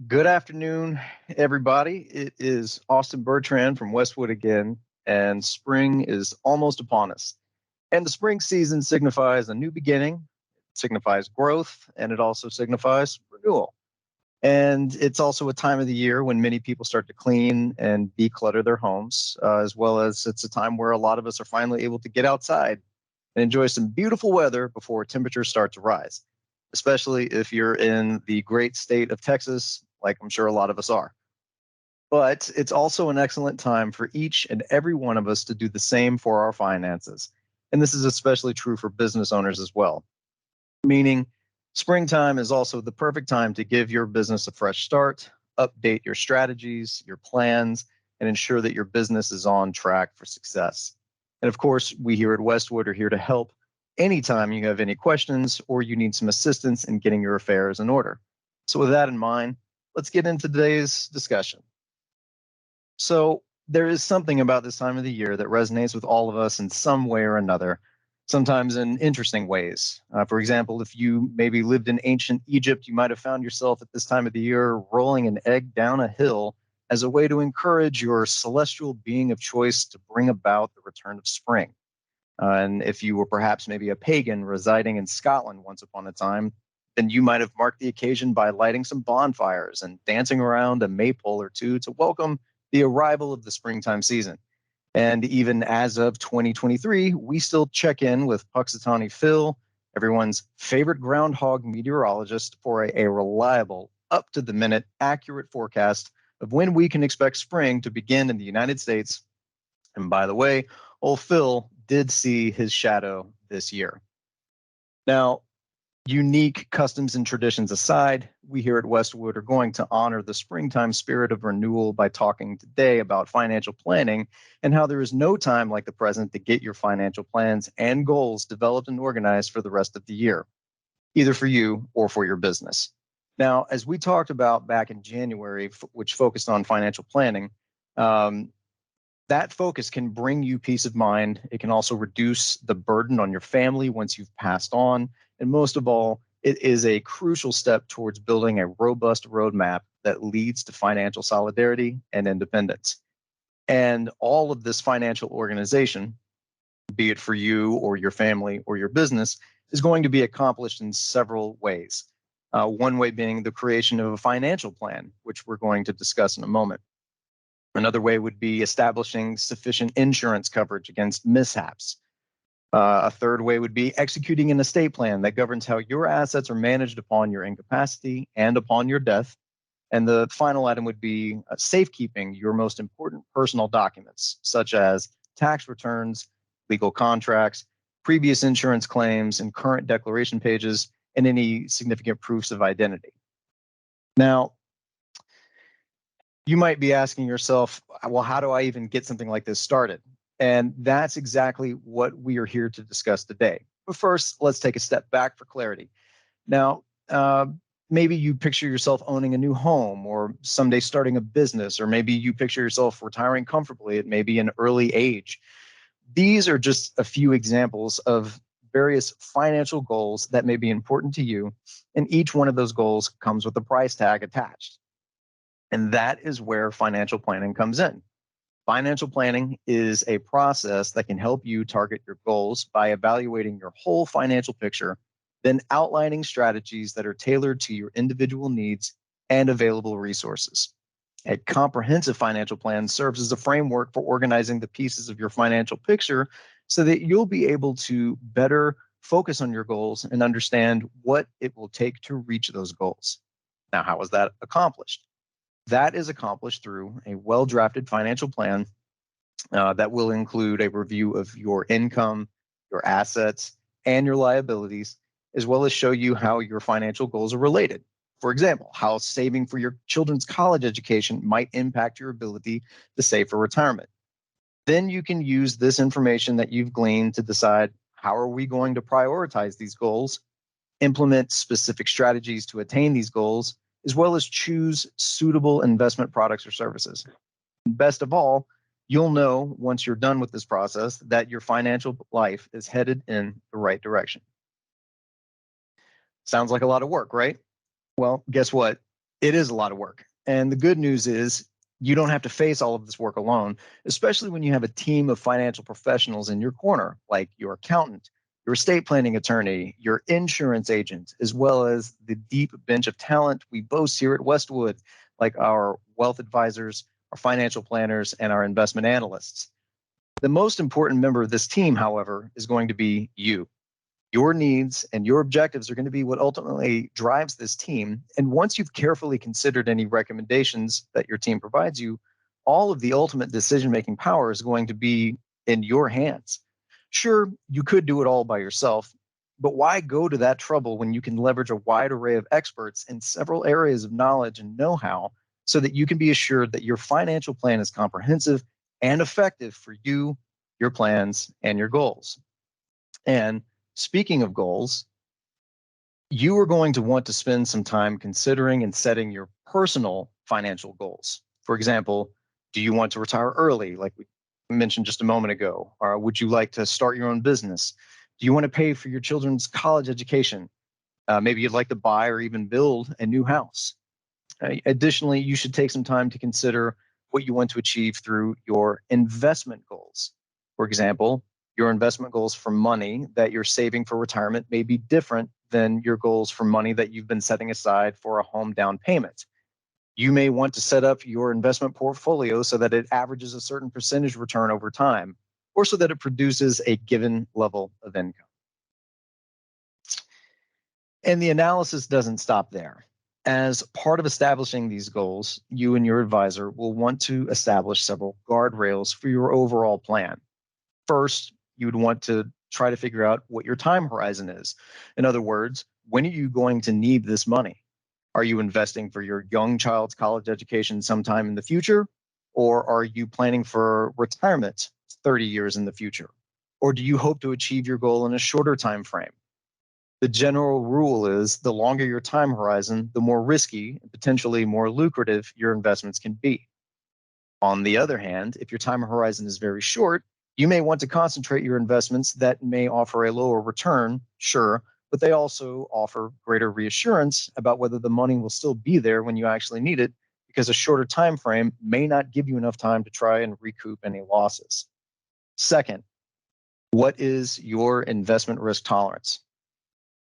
Good afternoon, everybody. It is Austin Bertrand from Westwood again, and spring is almost upon us. And the spring season signifies a new beginning, signifies growth, and it also signifies renewal. And it's also a time of the year when many people start to clean and declutter their homes, as well as it's a time where a lot of us are finally able to get outside and enjoy some beautiful weather before temperatures start to rise, especially if you're in the great state of Texas, like I'm sure a lot of us are. But it's also an excellent time for each and every one of us to do the same for our finances. And this is especially true for business owners as well, meaning springtime is also the perfect time to give your business a fresh start, update your strategies, your plans, and ensure that your business is on track for success. And of course, we here at Westwood are here to help anytime you have any questions or you need some assistance in getting your affairs in order. So, with that in mind, let's get into today's discussion. So, there is something about this time of the year that resonates with all of us in some way or another, sometimes in interesting ways. For example, if you maybe lived in ancient Egypt, you might have found yourself at this time of the year rolling an egg down a hill as a way to encourage your celestial being of choice to bring about the return of spring. And if you were perhaps maybe a pagan residing in Scotland once upon a time, then you might have marked the occasion by lighting some bonfires and dancing around a maypole or two to welcome the arrival of the springtime season. And even as of 2023, we still check in with Puxatawny Phil, everyone's favorite groundhog meteorologist, for a reliable, up to the minute, accurate forecast of when we can expect spring to begin in the United States. And by the way, old Phil did see his shadow this year. Now, unique customs and traditions aside, we here at Westwood are going to honor the springtime spirit of renewal by talking today about financial planning and how there is no time like the present to get your financial plans and goals developed and organized for the rest of the year, either for you or for your business. Now, as we talked about back in January, which focused on financial planning, that focus can bring you peace of mind. It can also reduce the burden on your family once you've passed on. And most of all, it is a crucial step towards building a robust roadmap that leads to financial solidarity and independence. And all of this financial organization, be it for you or your family or your business, is going to be accomplished in several ways. One way being the creation of a financial plan, which we're going to discuss in a moment. Another way would be establishing sufficient insurance coverage against mishaps. A third way would be executing an estate plan that governs how your assets are managed upon your incapacity and upon your death. And the final item would be safekeeping your most important personal documents, such as tax returns, legal contracts, previous insurance claims, and current declaration pages, and any significant proofs of identity. Now, you might be asking yourself, well, how do I even get something like this started? And that's exactly what we are here to discuss today. But first, let's take a step back for clarity. Now, maybe you picture yourself owning a new home or someday starting a business, or maybe you picture yourself retiring comfortably at maybe an early age. These are just a few examples of various financial goals that may be important to you, and each one of those goals comes with a price tag attached. And that is where financial planning comes in. Financial planning is a process that can help you target your goals by evaluating your whole financial picture, then outlining strategies that are tailored to your individual needs and available resources. A comprehensive financial plan serves as a framework for organizing the pieces of your financial picture so that you'll be able to better focus on your goals and understand what it will take to reach those goals. Now, how is that accomplished? That is accomplished through a well-drafted financial plan that will include a review of your income, your assets, and your liabilities, as well as show you how your financial goals are related. For example, how saving for your children's college education might impact your ability to save for retirement. Then you can use this information that you've gleaned to decide how are we going to prioritize these goals, implement specific strategies to attain these goals, as well as choose suitable investment products or services. Best of all, you'll know once you're done with this process that your financial life is headed in the right direction. Sounds like a lot of work, right? Well, guess what? It is a lot of work. And the good news is you don't have to face all of this work alone, especially when you have a team of financial professionals in your corner, like your accountant, your estate planning attorney, your insurance agent, as well as the deep bench of talent we boast here at Westwood, like our wealth advisors, our financial planners, and our investment analysts. The most important member of this team, however, is going to be you. Your needs and your objectives are going to be what ultimately drives this team. And once you've carefully considered any recommendations that your team provides you, all of the ultimate decision-making power is going to be in your hands. Sure, you could do it all by yourself, but why go to that trouble when you can leverage a wide array of experts in several areas of knowledge and know-how so that you can be assured that your financial plan is comprehensive and effective for you, your plans, and your goals. And speaking of goals, you are going to want to spend some time considering and setting your personal financial goals. For example, do you want to retire early, like we mentioned just a moment ago? Or would you like to start your own business? Do you want to pay for your children's college education? Maybe you'd like to buy or even build a new house. Additionally, you should take some time to consider what you want to achieve through your investment goals. For example, your investment goals for money that you're saving for retirement may be different than your goals for money that you've been setting aside for a home down payment. You may want to set up your investment portfolio so that it averages a certain percentage return over time, or so that it produces a given level of income. And the analysis doesn't stop there. As part of establishing these goals, you and your advisor will want to establish several guardrails for your overall plan. First, you would want to try to figure out what your time horizon is. In other words, when are you going to need this money? Are you investing for your young child's college education sometime in the future? Or are you planning for retirement 30 years in the future? Or do you hope to achieve your goal in a shorter time frame? The general rule is the longer your time horizon, the more risky and potentially more lucrative your investments can be. On the other hand, if your time horizon is very short, you may want to concentrate your investments that may offer a lower return, sure, but they also offer greater reassurance about whether the money will still be there when you actually need it, because a shorter time frame may not give you enough time to try and recoup any losses. Second, what is your investment risk tolerance?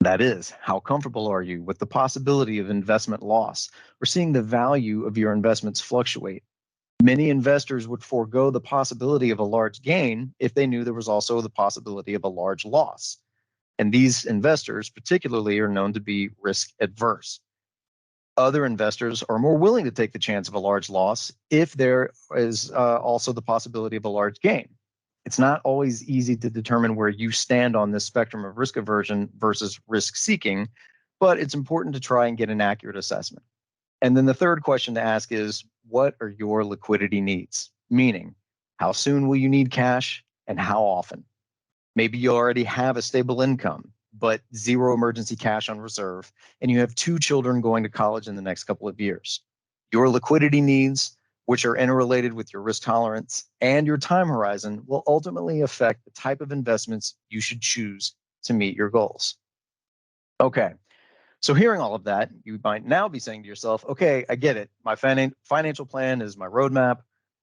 That is, how comfortable are you with the possibility of investment loss or seeing the value of your investments fluctuate? Many investors would forego the possibility of a large gain if they knew there was also the possibility of a large loss. And these investors, particularly, are known to be risk adverse. Other investors are more willing to take the chance of a large loss if there is also the possibility of a large gain. It's not always easy to determine where you stand on this spectrum of risk aversion versus risk seeking, but it's important to try and get an accurate assessment. And then the third question to ask is, what are your liquidity needs? Meaning, how soon will you need cash and how often? Maybe you already have a stable income, but zero emergency cash on reserve, and you have 2 children going to college in the next couple of years. Your liquidity needs, which are interrelated with your risk tolerance and your time horizon, will ultimately affect the type of investments you should choose to meet your goals. Okay, so hearing all of that, you might now be saying to yourself, okay, I get it. My financial plan is my roadmap.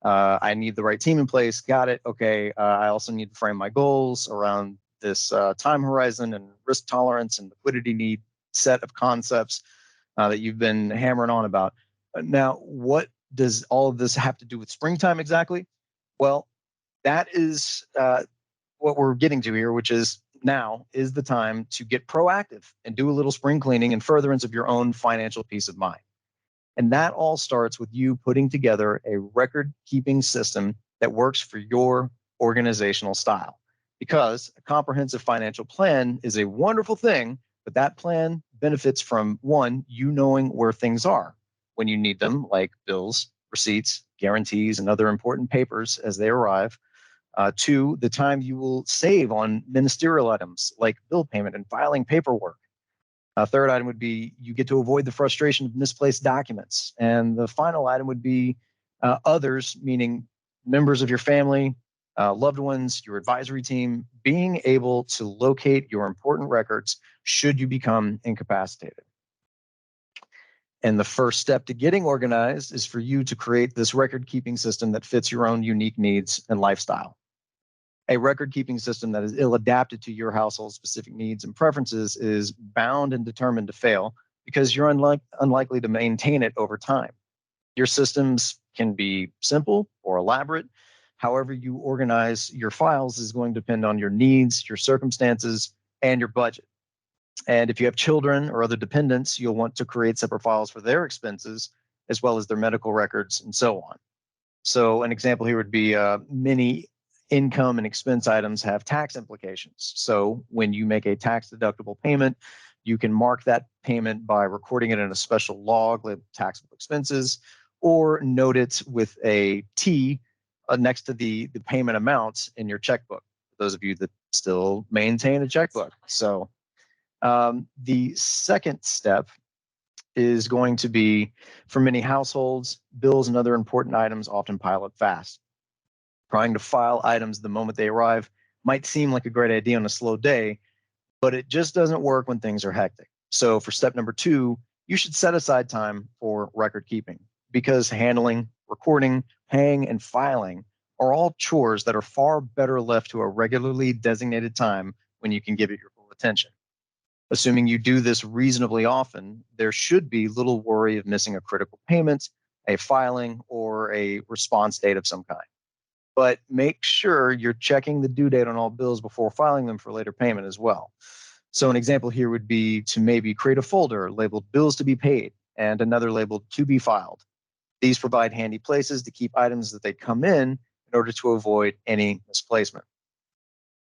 I need the right team in place. Got it. Okay, I also need to frame my goals around this time horizon and risk tolerance and liquidity need set of concepts that you've been hammering on about. Now, what does all of this have to do with springtime exactly? Well, that is what we're getting to here, which is now is the time to get proactive and do a little spring cleaning in furtherance of your own financial peace of mind. And that all starts with you putting together a record keeping system that works for your organizational style. Because a comprehensive financial plan is a wonderful thing, but that plan benefits from one, you knowing where things are when you need them, like bills, receipts, guarantees, and other important papers as they arrive. 2, the time you will save on ministerial items like bill payment and filing paperwork. A third item would be you get to avoid the frustration of misplaced documents. And the final item would be others, meaning members of your family, loved ones, your advisory team, being able to locate your important records should you become incapacitated. And the first step to getting organized is for you to create this record-keeping system that fits your own unique needs and lifestyle. A record-keeping system that is ill-adapted to your household's specific needs and preferences is bound and determined to fail because you're unlikely to maintain it over time. Your systems can be simple or elaborate. However you organize your files is going to depend on your needs, your circumstances, and your budget. And if you have children or other dependents, you'll want to create separate files for their expenses, as well as their medical records and so on. So an example here would be many income and expense items have tax implications. So when you make a tax deductible payment, you can mark that payment by recording it in a special log labeled taxable expenses, or note it with a T next to the payment amounts in your checkbook, for those of you that still maintain a checkbook. So the second step is going to be, for many households, bills and other important items often pile up fast. Trying to file items the moment they arrive might seem like a great idea on a slow day, but it just doesn't work when things are hectic. So for step number 2, you should set aside time for record keeping, because handling, recording, paying, and filing are all chores that are far better left to a regularly designated time when you can give it your full attention. Assuming you do this reasonably often, there should be little worry of missing a critical payment, a filing, or a response date of some kind. But make sure you're checking the due date on all bills before filing them for later payment as well. So an example here would be to maybe create a folder labeled bills to be paid and another labeled to be filed. These provide handy places to keep items that they come in order to avoid any misplacement.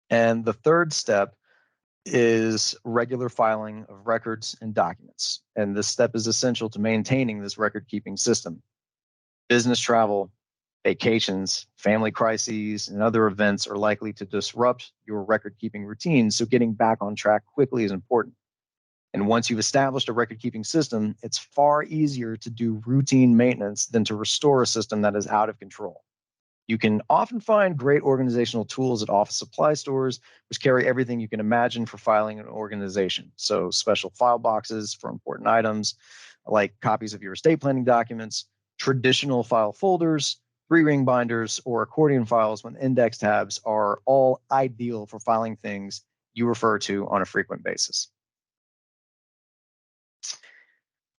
And the third step is regular filing of records and documents. And this step is essential to maintaining this record-keeping system. Business travel, vacations, family crises, and other events are likely to disrupt your record-keeping routine, so getting back on track quickly is important. And once you've established a record-keeping system, it's far easier to do routine maintenance than to restore a system that is out of control. You can often find great organizational tools at office supply stores, which carry everything you can imagine for filing and organization. So special file boxes for important items, like copies of your estate planning documents, traditional file folders, 3-ring binders, or accordion files with index tabs are all ideal for filing things you refer to on a frequent basis.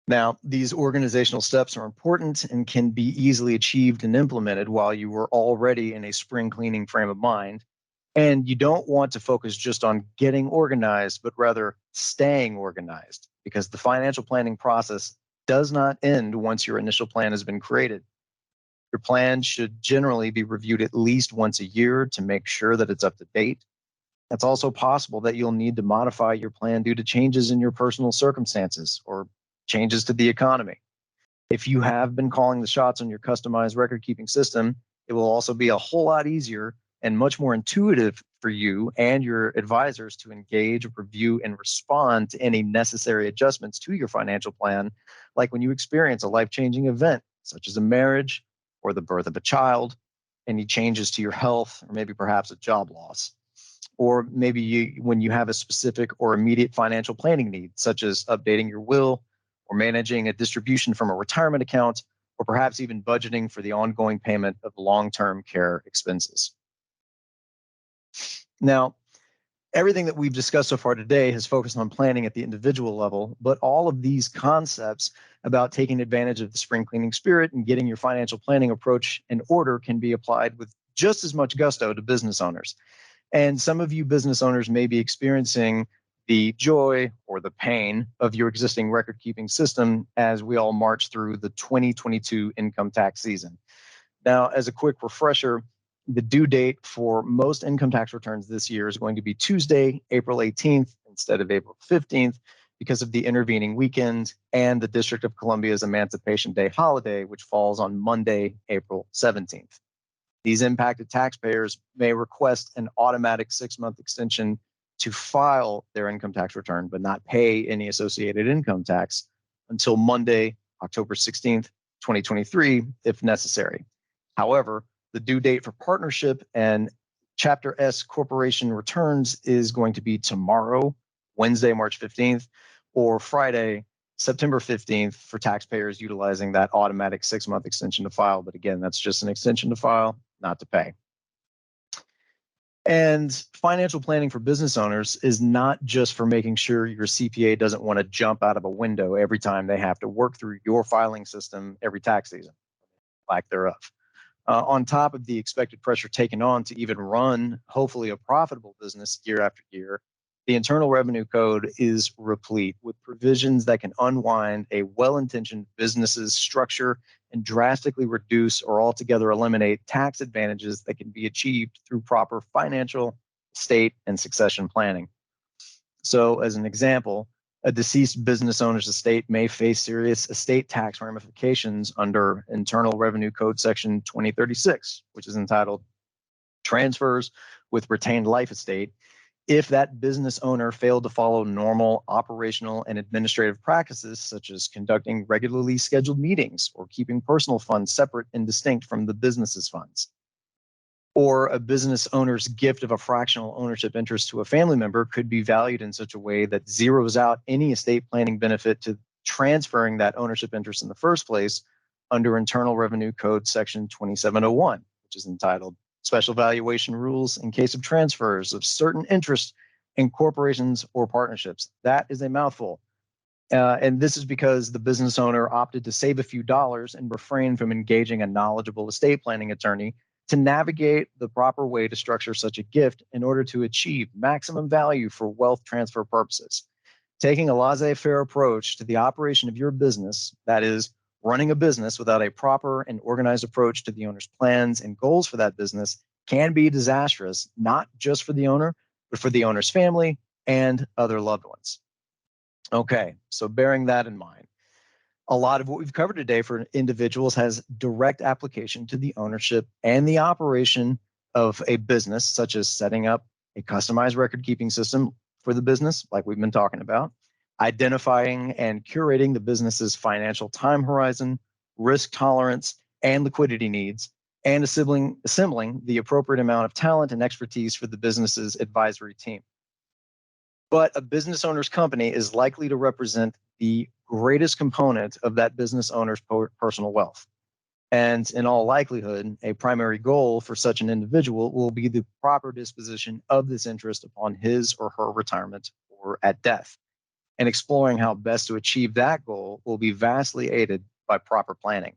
Now, these organizational steps are important and can be easily achieved and implemented while you were already in a spring cleaning frame of mind. And you don't want to focus just on getting organized, but rather staying organized, because the financial planning process does not end once your initial plan has been created. Your plan should generally be reviewed at least once a year to make sure that it's up to date. It's also possible that you'll need to modify your plan due to changes in your personal circumstances or changes to the economy. If you have been calling the shots on your customized record-keeping system, it will also be a whole lot easier and much more intuitive for you and your advisors to engage, review, and respond to any necessary adjustments to your financial plan, like when you experience a life-changing event, such as a marriage or the birth of a child, any changes to your health, or maybe perhaps a job loss. Or maybe when you have a specific or immediate financial planning need, such as updating your will, or managing a distribution from a retirement account, or perhaps even budgeting for the ongoing payment of long-term care expenses. Now, everything that we've discussed so far today has focused on planning at the individual level, but all of these concepts about taking advantage of the spring cleaning spirit and getting your financial planning approach in order can be applied with just as much gusto to business owners. And some of you business owners may be experiencing the joy or the pain of your existing record-keeping system as we all march through the 2022 income tax season. Now, as a quick refresher, the due date for most income tax returns this year is going to be Tuesday, April 18th instead of April 15th because of the intervening weekend and the District of Columbia's Emancipation Day holiday, which falls on Monday, April 17th. These impacted taxpayers may request an automatic 6-month extension to file their income tax return, but not pay any associated income tax until Monday, October 16th, 2023, if necessary. However, the due date for partnership and Chapter S corporation returns is going to be tomorrow, Wednesday, March 15th, or Friday, September 15th for taxpayers utilizing that automatic 6-month extension to file. But again, that's just an extension to file, not to pay. And financial planning for business owners is not just for making sure your CPA doesn't want to jump out of a window every time they have to work through your filing system every tax season, lack thereof. On top of the expected pressure taken on to even run, hopefully, a profitable business year after year, the Internal Revenue Code is replete with provisions that can unwind a well-intentioned business's structure and drastically reduce or altogether eliminate tax advantages that can be achieved through proper financial, estate, and succession planning. So, as an example, a deceased business owner's estate may face serious estate tax ramifications under Internal Revenue Code Section 2036, which is entitled Transfers with Retained Life Estate, if that business owner failed to follow normal operational and administrative practices, such as conducting regularly scheduled meetings or keeping personal funds separate and distinct from the business's funds. Or a business owner's gift of a fractional ownership interest to a family member could be valued in such a way that zeroes out any estate planning benefit to transferring that ownership interest in the first place under Internal Revenue Code Section 2701, which is entitled Special Valuation Rules in Case of Transfers of Certain Interests in Corporations or Partnerships. That is a mouthful. And this is because the business owner opted to save a few dollars and refrain from engaging a knowledgeable estate planning attorney to navigate the proper way to structure such a gift in order to achieve maximum value for wealth transfer purposes. Taking a laissez-faire approach to the operation of your business, that is, running a business without a proper and organized approach to the owner's plans and goals for that business, can be disastrous, not just for the owner, but for the owner's family and other loved ones. Okay, so bearing that in mind, a lot of what we've covered today for individuals has direct application to the ownership and the operation of a business, such as setting up a customized record-keeping system for the business, like we've been talking about, identifying and curating the business's financial time horizon, risk tolerance, and liquidity needs, and assembling the appropriate amount of talent and expertise for the business's advisory team. But a business owner's company is likely to represent the greatest component of that business owner's personal wealth. And in all likelihood, a primary goal for such an individual will be the proper disposition of this interest upon his or her retirement or at death. And exploring how best to achieve that goal will be vastly aided by proper planning.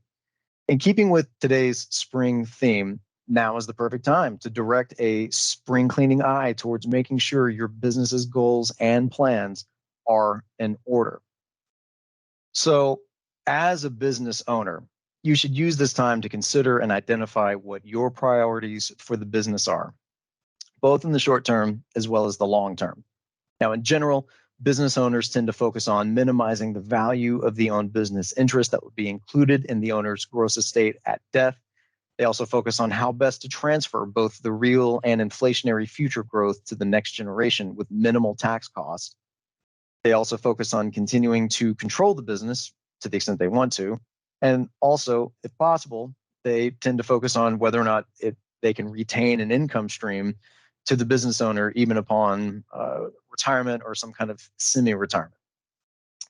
In keeping with today's spring theme, now is the perfect time to direct a spring cleaning eye towards making sure your business's goals and plans are in order. So, as a business owner, you should use this time to consider and identify what your priorities for the business are, both in the short term as well as the long term. Now, in general, business owners tend to focus on minimizing the value of the owned business interest that would be included in the owner's gross estate at death. They also focus on how best to transfer both the real and inflationary future growth to the next generation with minimal tax costs. They also focus on continuing to control the business to the extent they want to. And also, if possible, they tend to focus on whether or not they can retain an income stream to the business owner even upon retirement or some kind of semi-retirement.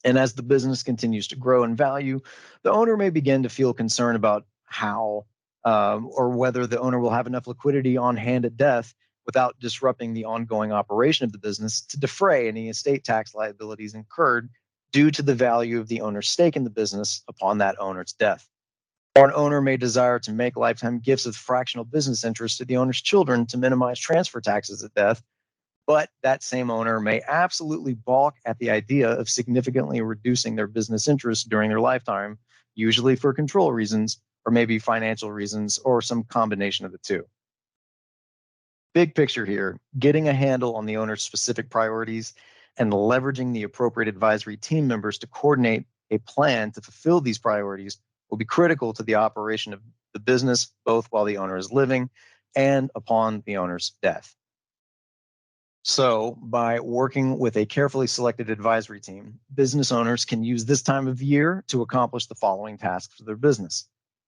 And as the business continues to grow in value, the owner may begin to feel concerned about how or whether the owner will have enough liquidity on hand at death without disrupting the ongoing operation of the business to defray any estate tax liabilities incurred due to the value of the owner's stake in the business upon that owner's death. Or an owner may desire to make lifetime gifts of fractional business interest to the owner's children to minimize transfer taxes at death, but that same owner may absolutely balk at the idea of significantly reducing their business interest during their lifetime, usually for control reasons, or maybe financial reasons, or some combination of the two. Big picture here, getting a handle on the owner's specific priorities and leveraging the appropriate advisory team members to coordinate a plan to fulfill these priorities will be critical to the operation of the business, both while the owner is living and upon the owner's death. So, by working with a carefully selected advisory team, business owners can use this time of year to accomplish the following tasks for their business.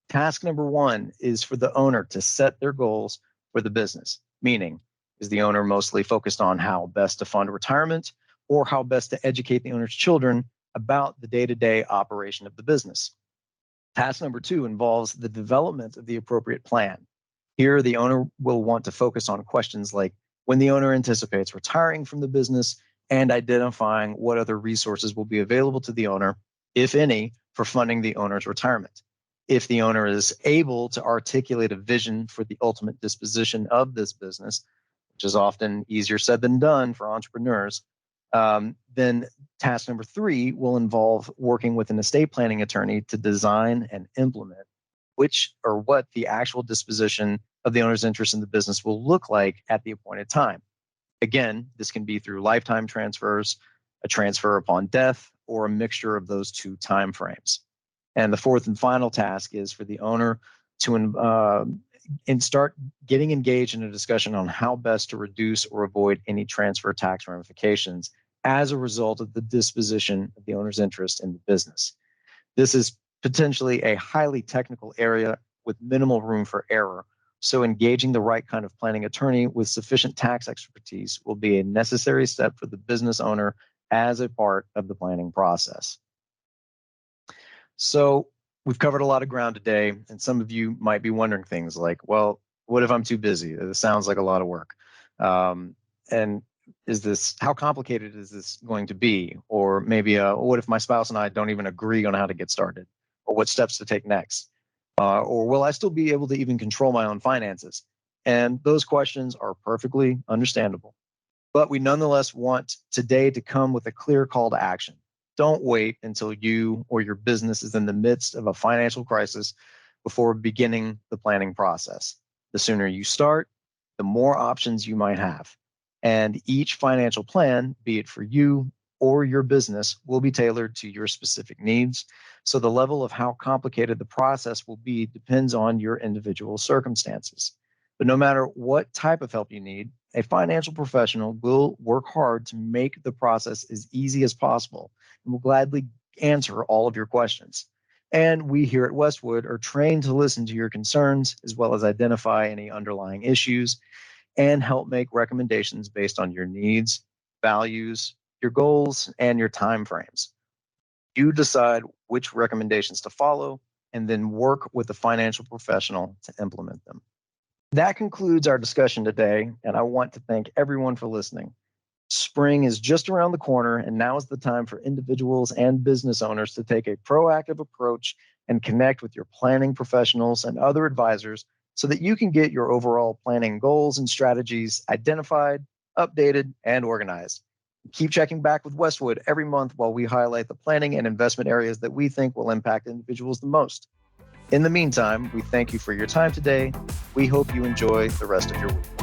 Task number one is for the owner to set their goals for the business, meaning, is the owner mostly focused on how best to fund retirement or how best to educate the owner's children about the day-to-day operation of the business. Task number 2 involves the development of the appropriate plan. Here, the owner will want to focus on questions like when the owner anticipates retiring from the business and identifying what other resources will be available to the owner, if any, for funding the owner's retirement. If the owner is able to articulate a vision for the ultimate disposition of this business, which is often easier said than done for entrepreneurs, then task number 3 will involve working with an estate planning attorney to design and implement which or what the actual disposition of the owner's interest in the business will look like at the appointed time. Again, this can be through lifetime transfers, a transfer upon death, or a mixture of those two timeframes. And the fourth and final task is for the owner to start getting engaged in a discussion on how best to reduce or avoid any transfer tax ramifications as a result of the disposition of the owner's interest in the business. This is potentially a highly technical area with minimal room for error. So engaging the right kind of planning attorney with sufficient tax expertise will be a necessary step for the business owner as a part of the planning process. So we've covered a lot of ground today, and some of you might be wondering things like, well, what if I'm too busy? This sounds like a lot of work. And how complicated is this going to be? Or maybe, what if my spouse and I don't even agree on how to get started? Or what steps to take next? Or will I still be able to even control my own finances? And those questions are perfectly understandable. But we nonetheless want today to come with a clear call to action. Don't wait until you or your business is in the midst of a financial crisis before beginning the planning process. The sooner you start, the more options you might have. And each financial plan, be it for you or your business, will be tailored to your specific needs. So the level of how complicated the process will be depends on your individual circumstances. But no matter what type of help you need, a financial professional will work hard to make the process as easy as possible and will gladly answer all of your questions. And we here at Westwood are trained to listen to your concerns as well as identify any underlying issues and help make recommendations based on your needs, values, your goals, and your timeframes. You decide which recommendations to follow and then work with a financial professional to implement them. That concludes our discussion today, and I want to thank everyone for listening. Spring is just around the corner, and now is the time for individuals and business owners to take a proactive approach and connect with your planning professionals and other advisors so that you can get your overall planning goals and strategies identified, updated, and organized. Keep checking back with Westwood every month while we highlight the planning and investment areas that we think will impact individuals the most. In the meantime, we thank you for your time today. We hope you enjoy the rest of your week.